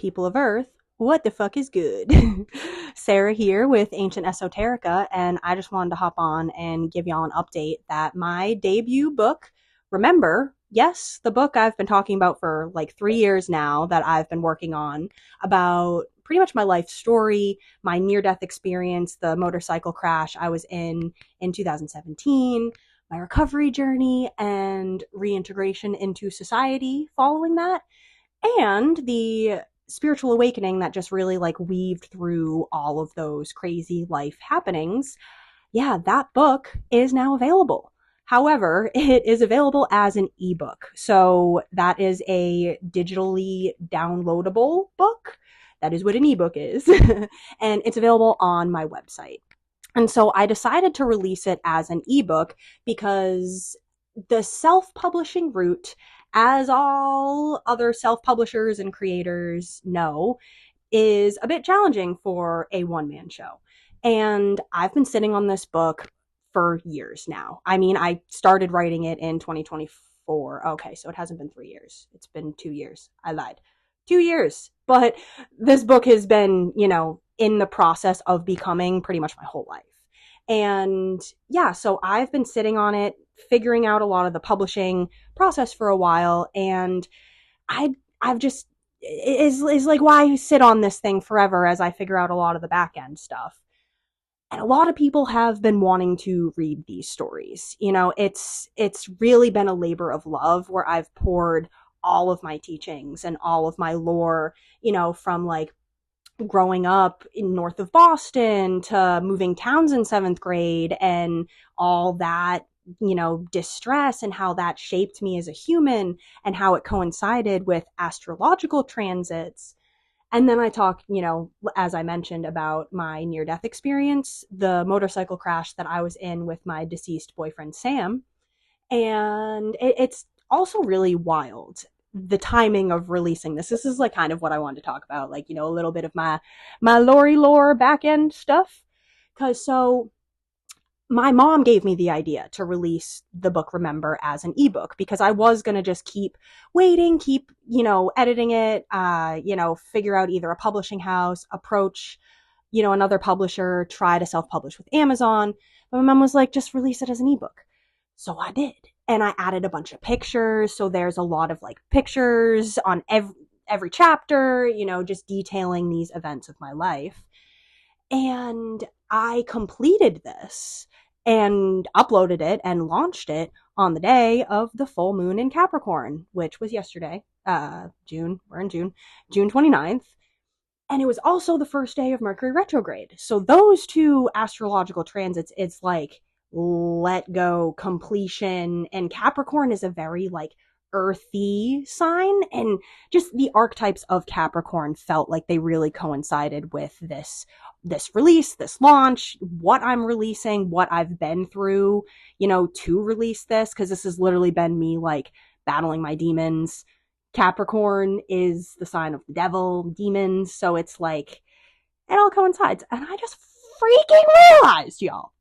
people of Earth, what the fuck is good? Sarah here with Ancient Esoterica, and I just wanted to hop on and give y'all an update that my debut book, remember, yes, the book I've been talking about for like 3 years now that I've been working on about pretty much my life story, my near-death experience, the motorcycle crash I was in 2017, my recovery journey and reintegration into society following that, and the spiritual awakening that just really like weaved through all of those crazy life happenings. Yeah, that book is now available. However, it is available as an ebook. So that is a digitally downloadable book. That is what an ebook is. And it's available on my website. And so I decided to release it as an ebook because the self-publishing route, as all other self-publishers and creators know, is a bit challenging for a one-man show. And I've been sitting on this book for years now. I mean, I started writing it in 2024. Okay, so it hasn't been 3 years. It's been 2 years. I lied. 2 years. But this book has been, in the process of becoming pretty much my whole life. And yeah, so I've been sitting on it, figuring out a lot of the publishing process for a while, and I've just is like why sit on this thing forever as I figure out a lot of the back end stuff. And a lot of people have been wanting to read these stories. It's really been a labor of love where I've poured all of my teachings and all of my lore, from like growing up in north of Boston to moving towns in 7th grade and all that, distress and how that shaped me as a human and how it coincided with astrological transits. And then I talk, as I mentioned, about my near-death experience, the motorcycle crash that I was in with my deceased boyfriend, Sam. And it's also really wild, the timing of releasing this. This is like kind of what I wanted to talk about, like, a little bit of my Lori lore back end stuff. Because so my mom gave me the idea to release the book Remember as an ebook because I was going to just keep waiting, keep, editing it, figure out either a publishing house, approach, another publisher, try to self-publish with Amazon. But my mom was like, just release it as an ebook. So I did. And I added a bunch of pictures. So there's a lot of like pictures on every chapter, just detailing these events of my life. And I completed this and uploaded it and launched it on the day of the full moon in Capricorn, which was yesterday, June 29th. And it was also the first day of Mercury retrograde. So those two astrological transits, it's like let go, completion, and Capricorn is a very like earthy sign, and just the archetypes of Capricorn felt like they really coincided with this release, this launch, what I'm releasing, what I've been through, to release this, because this has literally been me like battling my demons. Capricorn is the sign of the devil, demons, so it's like it all coincides. And I just freaking realized, y'all,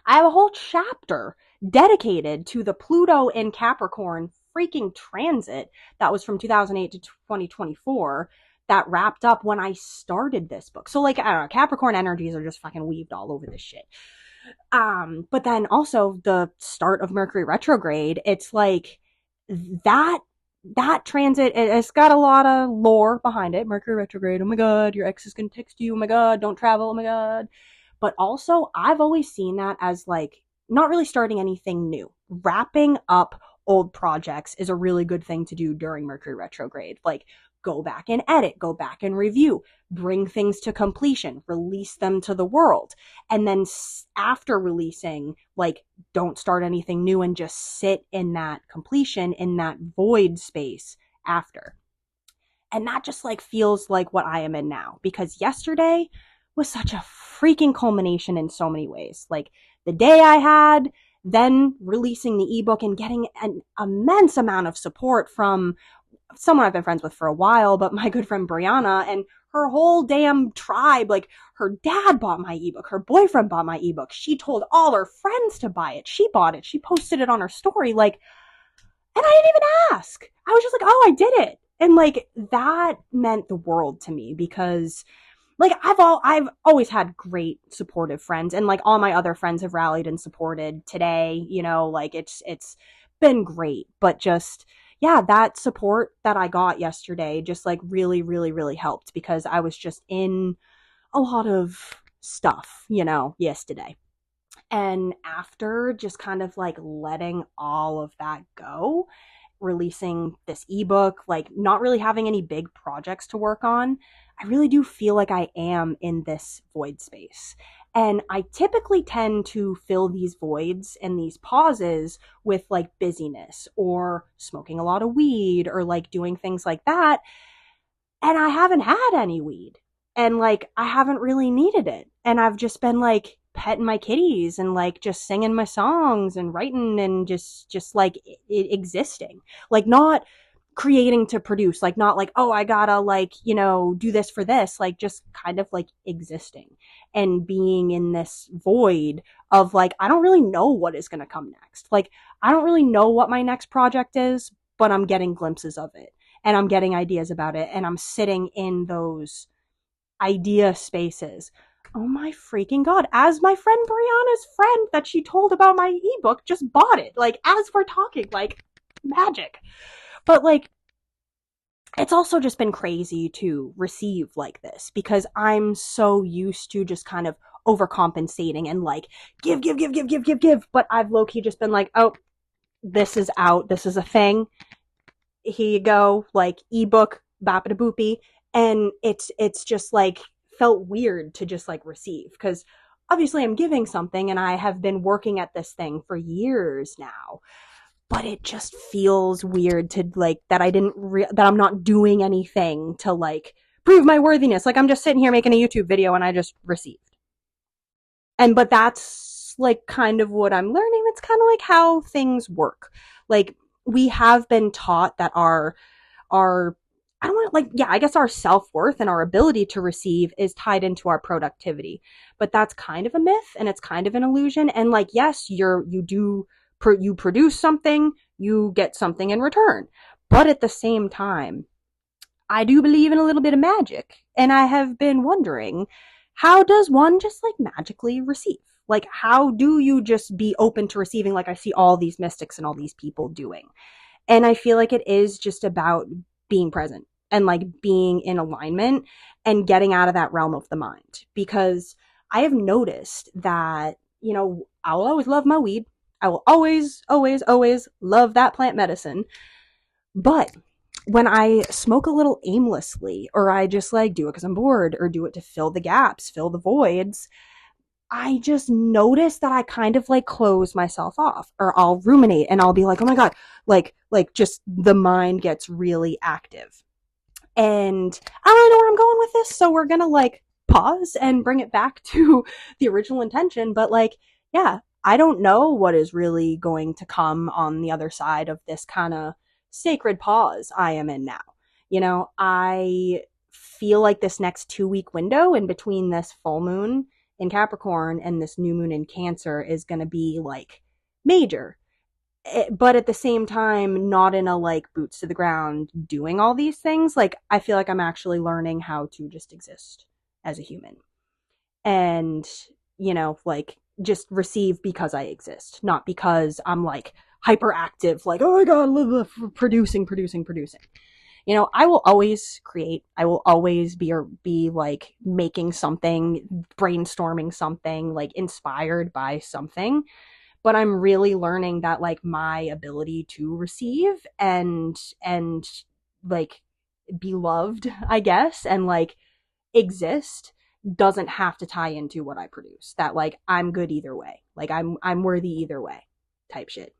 I have a whole chapter dedicated to the Pluto in Capricorn freaking transit that was from 2008 to 2024 that wrapped up when I started this book. So like, I don't know, Capricorn energies are just fucking weaved all over this shit. But then also the start of Mercury retrograde, it's like that transit, it's got a lot of lore behind it. Mercury retrograde, oh my god, your ex is gonna text you, oh my god, don't travel, oh my god. But also, I've always seen that as like not really starting anything new. Wrapping up old projects is a really good thing to do during Mercury retrograde. Like, go back and edit, go back and review, bring things to completion, release them to the world. And then after releasing, like, don't start anything new and just sit in that completion, in that void space after. And that just like feels like what I am in now, because yesterday was such a freaking culmination in so many ways. Like the day I had, then releasing the ebook and getting an immense amount of support from someone I've been friends with for a while, but my good friend Brianna and her whole damn tribe. Like, her dad bought my ebook, her boyfriend bought my ebook, she told all her friends to buy it, she bought it, she posted it on her story, like, and I didn't even ask. I was just like, oh, I did it. And like that meant the world to me because like I've always had great supportive friends, and like all my other friends have rallied and supported today, like it's been great. But just yeah, that support that I got yesterday just like really really really helped because I was just in a lot of stuff, yesterday. And after just kind of like letting all of that go, releasing this ebook, like not really having any big projects to work on, I really do feel like I am in this void space. And I typically tend to fill these voids and these pauses with like busyness or smoking a lot of weed or like doing things like that. And I haven't had any weed. And like I haven't really needed it. And I've just been like petting my kitties and like just singing my songs and writing and just like existing. Like not creating to produce, like not like, oh, I gotta like, do this for this, like just kind of like existing and being in this void of like I don't really know what is going to come next. Like I don't really know what my next project is, but I'm getting glimpses of it and I'm getting ideas about it and I'm sitting in those idea spaces. Oh my freaking god, as my friend Brianna's friend that she told about my ebook just bought it, like as we're talking, like magic. But like it's also just been crazy to receive like this because I'm so used to just kind of overcompensating and like give. But I've low key just been like, oh, this is out. This is a thing. Here you go. Like ebook, bapida boopy. And it's just like felt weird to just like receive because obviously I'm giving something and I have been working at this thing for years now. But it just feels weird to like that that I'm not doing anything to like prove my worthiness. Like I'm just sitting here making a YouTube video and I just received. But that's like kind of what I'm learning. That's kind of like how things work. Like we have been taught that our I don't want to like, yeah, I guess our self-worth and our ability to receive is tied into our productivity. But that's kind of a myth and it's kind of an illusion. And like, yes, you produce something, you get something in return. But at the same time, I do believe in a little bit of magic. And I have been wondering, how does one just like magically receive? Like, how do you just be open to receiving like I see all these mystics and all these people doing? And I feel like it is just about being present and like being in alignment and getting out of that realm of the mind. Because I have noticed that, I'll always love my weed. I will always, always, always love that plant medicine. But when I smoke a little aimlessly, or I just like do it because I'm bored, or do it to fill the gaps, fill the voids, I just notice that I kind of like close myself off, or I'll ruminate and I'll be like, oh my God, like just the mind gets really active. And I don't really know where I'm going with this, so we're gonna like pause and bring it back to the original intention. But like, yeah, I don't know what is really going to come on the other side of this kind of sacred pause I am in now. I feel like this next 2 week window in between this full moon in Capricorn and this new moon in Cancer is going to be like major. But at the same time, not in a like boots to the ground doing all these things. Like, I feel like I'm actually learning how to just exist as a human. And, like just receive because I exist, not because I'm like hyperactive, like, oh my God, producing. I will always create. I will always be like making something, brainstorming something, like inspired by something. But I'm really learning that like my ability to receive and like be loved, I guess, and like exist doesn't have to tie into what I produce. That like I'm good either way. Like I'm worthy either way type shit.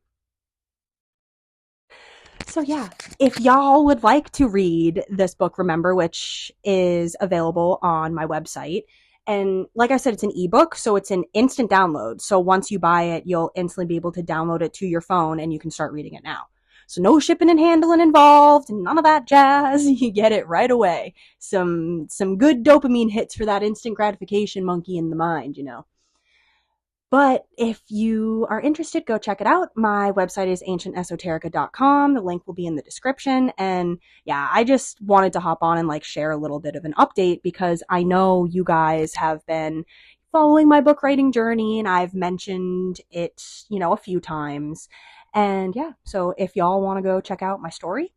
So yeah, if y'all would like to read this book, remember, which is available on my website. And like I said, it's an ebook, so it's an instant download. So once you buy it, you'll instantly be able to download it to your phone and you can start reading it now. So no shipping and handling involved, none of that jazz. You get it right away. Some good dopamine hits for that instant gratification monkey in the mind. But if you are interested, go check it out. My website is ancientesoterica.com. The link will be in the description. And yeah, I just wanted to hop on and like share a little bit of an update because I know you guys have been following my book writing journey and I've mentioned it, a few times. And yeah, so if y'all want to go check out my story,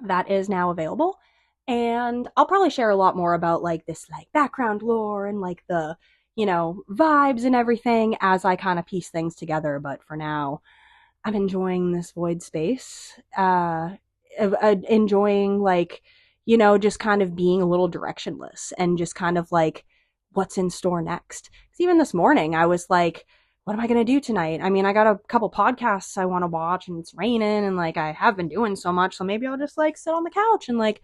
that is now available. And I'll probably share a lot more about like this like background lore and like the, vibes and everything as I kind of piece things together. But for now, I'm enjoying this void space. Enjoying like, just kind of being a little directionless and just kind of like what's in store next. Because even this morning, I was like, what am I going to do tonight? I mean, I got a couple podcasts I want to watch and it's raining and like I have been doing so much. So maybe I'll just like sit on the couch and like,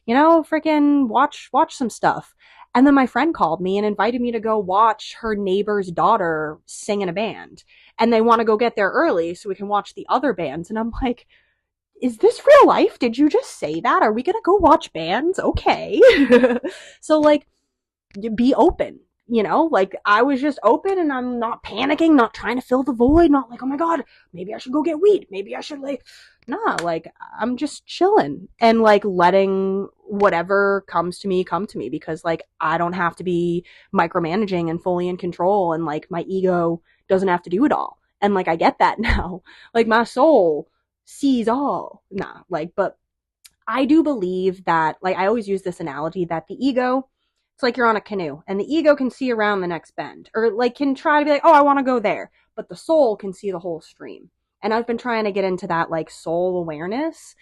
freaking watch some stuff. And then my friend called me and invited me to go watch her neighbor's daughter sing in a band. And they want to go get there early so we can watch the other bands. And I'm like, is this real life? Did you just say that? Are we going to go watch bands? Okay. So like, be open, like I was just open and I'm not panicking, not trying to fill the void, not like, oh my God, maybe I should go get weed. Maybe I should like, nah, like I'm just chilling and like letting whatever comes to me come to me because like I don't have to be micromanaging and fully in control and like my ego doesn't have to do it all. And like I get that now. Like my soul sees all. Nah, like, but I do believe that, like I always use this analogy that the ego, it's like you're on a canoe and the ego can see around the next bend or like can try to be like, oh, I want to go there. But the soul can see the whole stream. And I've been trying to get into that like soul awareness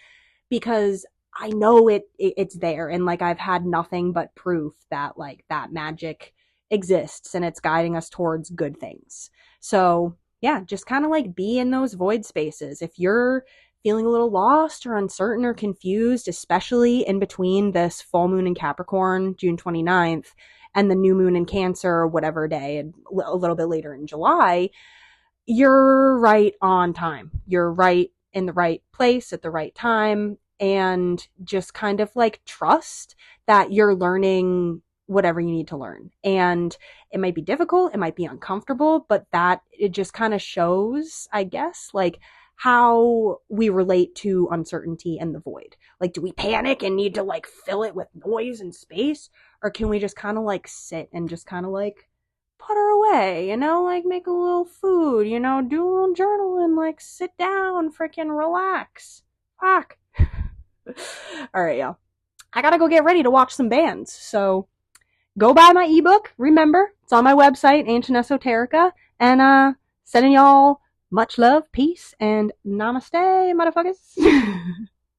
because I know it's there. And like I've had nothing but proof that like that magic exists and it's guiding us towards good things. So yeah, just kind of like be in those void spaces. If you're feeling a little lost or uncertain or confused, especially in between this full moon in Capricorn, June 29th, and the new moon in Cancer, whatever day, a little bit later in July, you're right on time. You're right in the right place at the right time. And just kind of like trust that you're learning whatever you need to learn. And it might be difficult, it might be uncomfortable, but that it just kind of shows, I guess, like how we relate to uncertainty and the void. Like, do we panic and need to like fill it with noise and space? Or can we just kind of like sit and just kind of like putter away, like make a little food, do a little journaling, like sit down, freaking relax. Fuck. All right, y'all. I gotta go get ready to watch some bands. So go buy my ebook. Remember, it's on my website, Ancient Esoterica. And sending y'all much love, peace, and namaste, motherfuckers.